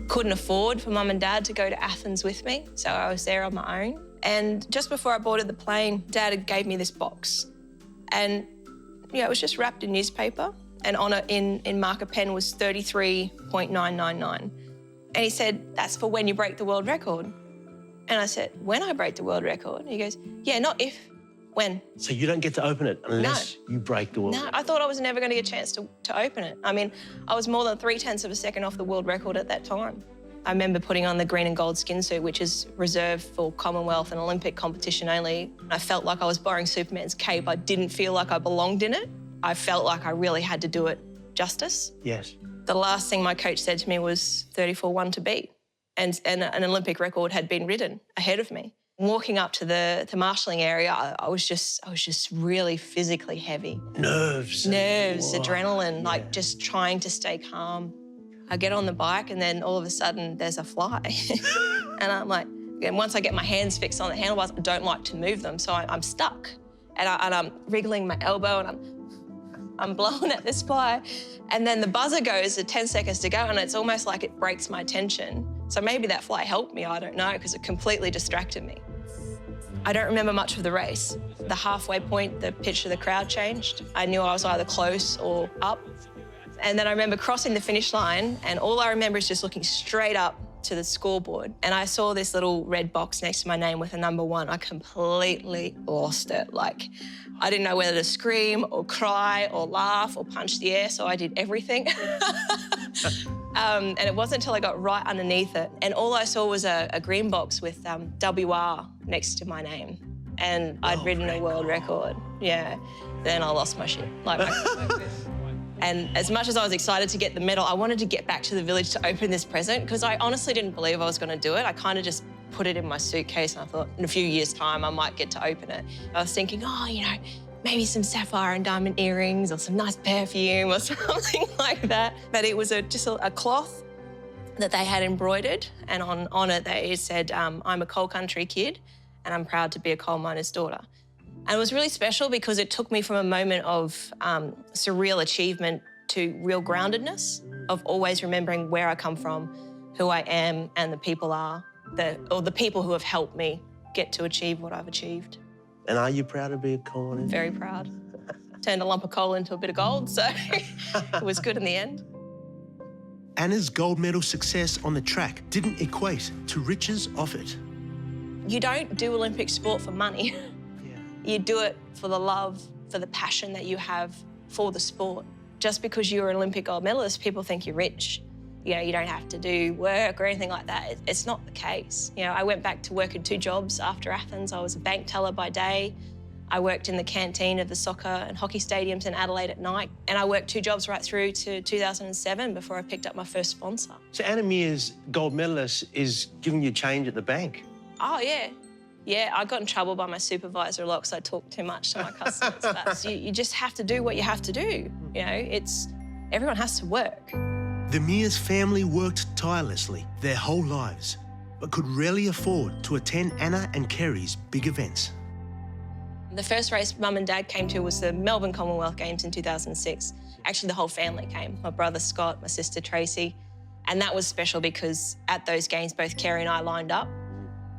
couldn't afford for Mum and Dad to go to Athens with me, so I was there on my own. And just before I boarded the plane, Dad gave me this box. And, it was just wrapped in newspaper, and on it in marker pen was 33.999. And he said, that's for when you break the world record. And I said, when I break the world record? And he goes, yeah, not if, when. So you don't get to open it unless you break the world record? No, I thought I was never going to get a chance to open it. I mean, I was more than 0.3 of a second off the world record at that time. I remember putting on the green and gold skin suit, which is reserved for Commonwealth and Olympic competition only. I felt like I was borrowing Superman's cape. I didn't feel like I belonged in it. I felt like I really had to do it justice. Yes. The last thing my coach said to me was 34.1 to beat. And an Olympic record had been ridden ahead of me. Walking up to the marshalling area, I was just really physically heavy. Nerves. Nerves, adrenaline, like just trying to stay calm. I get on the bike and then all of a sudden there's a fly. And I'm like, and once I get my hands fixed on the handlebars, I don't like to move them, so I'm stuck. And I'm wriggling my elbow and I'm blowing at this fly. And then the buzzer goes at 10 seconds to go and it's almost like it breaks my attention. So maybe that fly helped me, I don't know, because it completely distracted me. I don't remember much of the race. The halfway point, the pitch of the crowd changed. I knew I was either close or up. And then I remember crossing the finish line and all I remember is just looking straight up to the scoreboard. And I saw this little red box next to my name with a number 1. I completely lost it. Like, I didn't know whether to scream or cry or laugh or punch the air, so I did everything. And it wasn't until I got right underneath it and all I saw was a green box with WR next to my name. And I'd ridden a world record. Yeah. Then I lost my shit. And as much as I was excited to get the medal, I wanted to get back to the village to open this present because I honestly didn't believe I was going to do it. I kind of just put it in my suitcase and I thought in a few years' time I might get to open it. I was thinking, oh, maybe some sapphire and diamond earrings or some nice perfume or something like that. But it was just a cloth that they had embroidered and on it they said, I'm a coal country kid and I'm proud to be a coal miner's daughter. And it was really special because it took me from a moment of surreal achievement to real groundedness, of always remembering where I come from, who I am, and the people the people who have helped me get to achieve what I've achieved. And are you proud to be a coal miner? Very proud. Turned a lump of coal into a bit of gold, so it was good in the end. Anna's gold medal success on the track didn't equate to riches off it. You don't do Olympic sport for money. You do it for the love, for the passion that you have for the sport. Just because you're an Olympic gold medalist, people think you're rich. You don't have to do work or anything like that. It's not the case. I went back to work in 2 jobs after Athens. I was a bank teller by day. I worked in the canteen of the soccer and hockey stadiums in Adelaide at night. And I worked 2 jobs right through to 2007 before I picked up my first sponsor. So Anna Meares, gold medalist, is giving you change at the bank? Oh, yeah. Yeah, I got in trouble by my supervisor a lot because I talked too much to my customers. But you just have to do what you have to do. Everyone has to work. The Meares family worked tirelessly their whole lives, but could rarely afford to attend Anna and Kerry's big events. The first race Mum and Dad came to was the Melbourne Commonwealth Games in 2006. Actually, the whole family came. My brother Scott, my sister Tracy. And that was special because at those games, both Kerry and I lined up.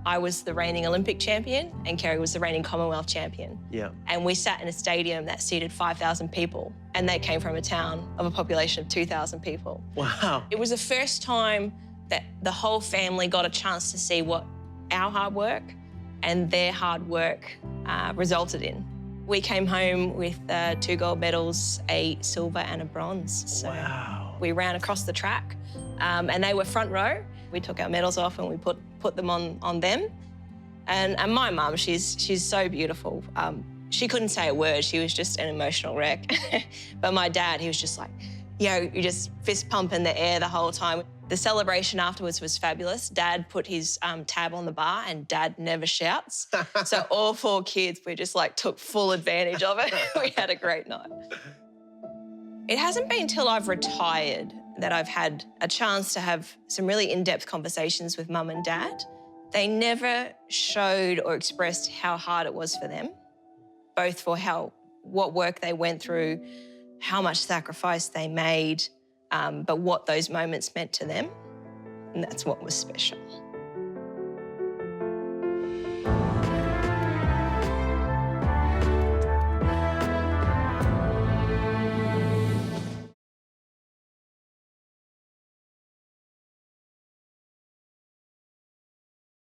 I was the reigning Olympic champion and Kerry was the reigning Commonwealth champion. Yeah. And we sat in a stadium that seated 5,000 people and they came from a town of a population of 2,000 people. Wow. It was the first time that the whole family got a chance to see what our hard work and their hard work resulted in. We came home with 2 gold medals, a silver and a bronze. So wow. We ran across the track and they were front row. We took our medals off and we put them on them. And my mum, she's so beautiful. She couldn't say a word. She was just an emotional wreck. But my dad, he was just like, you just fist pump in the air the whole time. The celebration afterwards was fabulous. Dad put his tab on the bar and Dad never shouts. So all 4 kids, we just took full advantage of it. We had a great night. It hasn't been until I've retired that I've had a chance to have some really in-depth conversations with Mum and Dad. They never showed or expressed how hard it was for them, both for what work they went through, how much sacrifice they made, but what those moments meant to them. And that's what was special.